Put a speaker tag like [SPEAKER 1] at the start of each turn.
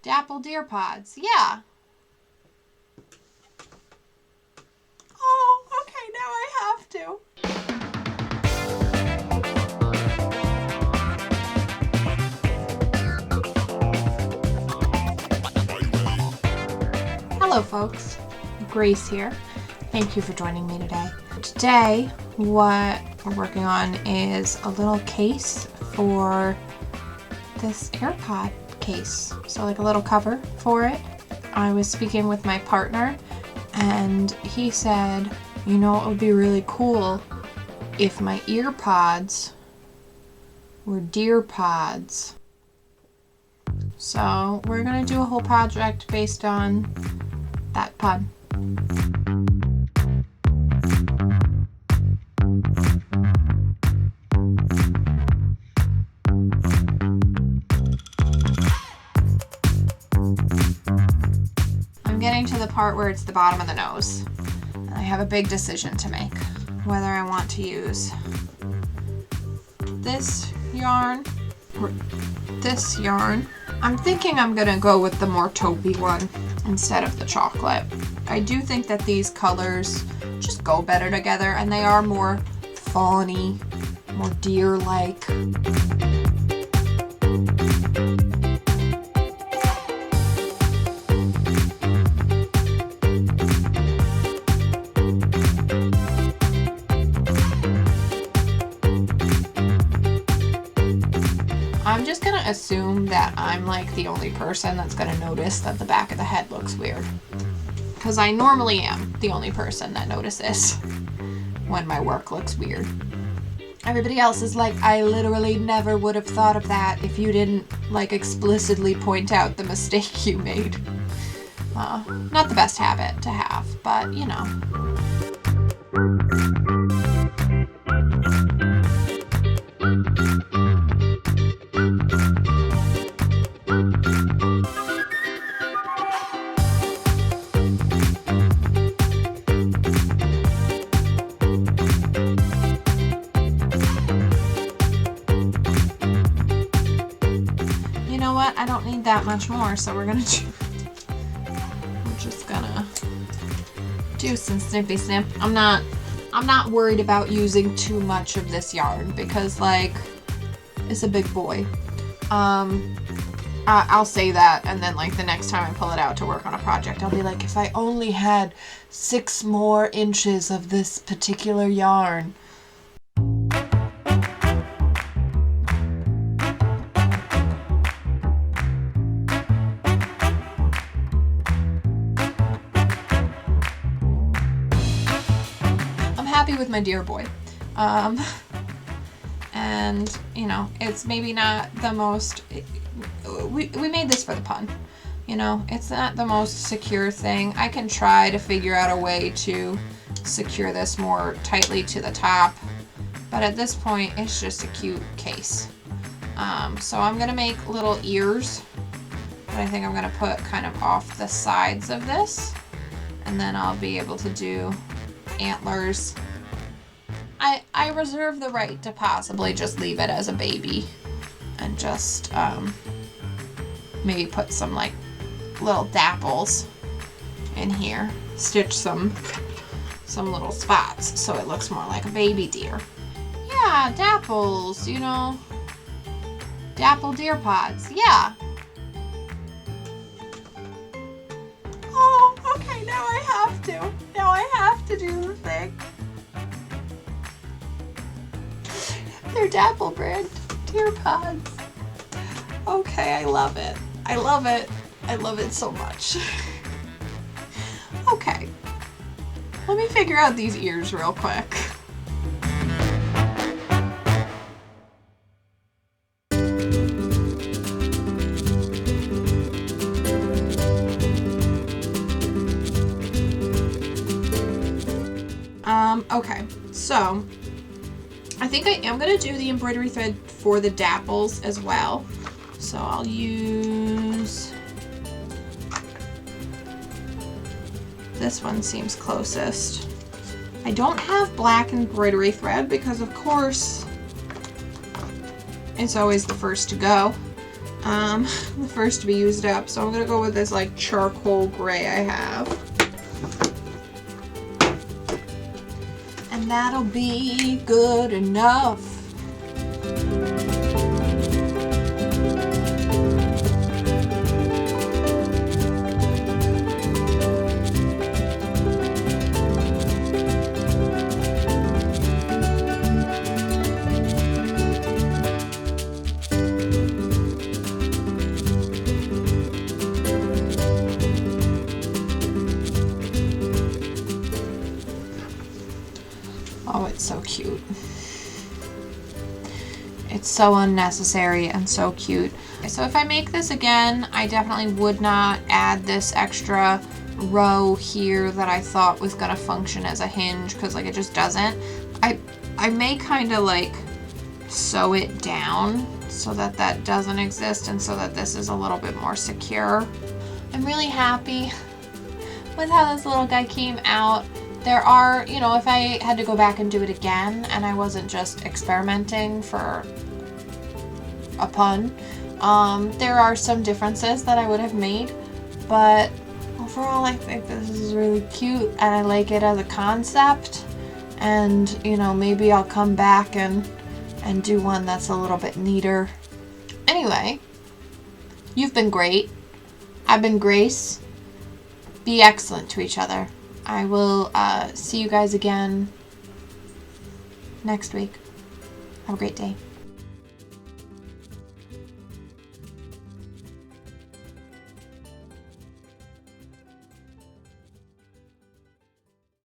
[SPEAKER 1] Dapple DeerPods. Yeah. Oh, okay, now I have to. Hello folks, Grace here. Thank you for joining me today. Today, what we're working on is a little case for this AirPod case. So like a little cover for it. I was speaking with my partner and he said, you know, it would be really cool if my earpods were DeerPods. So we're gonna do a whole project based on that pod. I'm getting to the part where it's the bottom of the nose. And I have a big decision to make. Whether I want to use this yarn or this yarn. I'm thinking I'm gonna go with the more taupey one instead of the chocolate. I do think that these colors just go better together and they are more fawny, more deer-like. I'm just gonna assume that I'm like the only person that's gonna notice that the back of the head looks weird. Because I normally am the only person that notices when my work looks weird. Everybody else is like, I literally never would have thought of that if you didn't like explicitly point out the mistake you made. Not the best habit to have, but you know. I don't need that much more, so we're just gonna do some snippy snip. I'm not worried about using too much of this yarn because like it's a big boy. I'll say that, and then like the next time I pull it out to work on a project, I'll be like, if I only had 6 more inches of this particular yarn. With my dear boy, and you know, it's maybe not the most, we made this for the pun, you know, it's not the most secure thing. I can try to figure out a way to secure this more tightly to the top, but at this point it's just a cute case. So I'm gonna make little ears that I think I'm gonna put kind of off the sides of this, and then I'll be able to do antlers. I reserve the right to possibly just leave it as a baby and just maybe put some like little dapples in here, stitch some little spots so it looks more like a baby deer. Yeah, dapples, you know, Dapple DeerPods, yeah. Oh, okay, now I have to do the thing. They're Dapple brand DeerPods. Okay, I love it. I love it. I love it so much. Okay. Let me figure out these ears real quick. Okay, so I think I am going to do the embroidery thread for the dapples as well. So I'll use, this one seems closest. I don't have black embroidery thread because of course it's always the first to go. the first to be used up. So I'm gonna go with this like charcoal gray I have. And that'll be good enough. Oh, it's so cute. It's so unnecessary and so cute. So if I make this again, I definitely would not add this extra row here that I thought was gonna function as a hinge, because like it just doesn't. I may kind of like sew it down so that that doesn't exist and so that this is a little bit more secure. I'm really happy with how this little guy came out. There are, you know, if I had to go back and do it again and I wasn't just experimenting for a pun, there are some differences that I would have made, but overall I think this is really cute and I like it as a concept, and you know, maybe I'll come back and do one that's a little bit neater. Anyway, you've been great. I've been Grace. Be excellent to each other. I will see you guys again next week. Have a great day.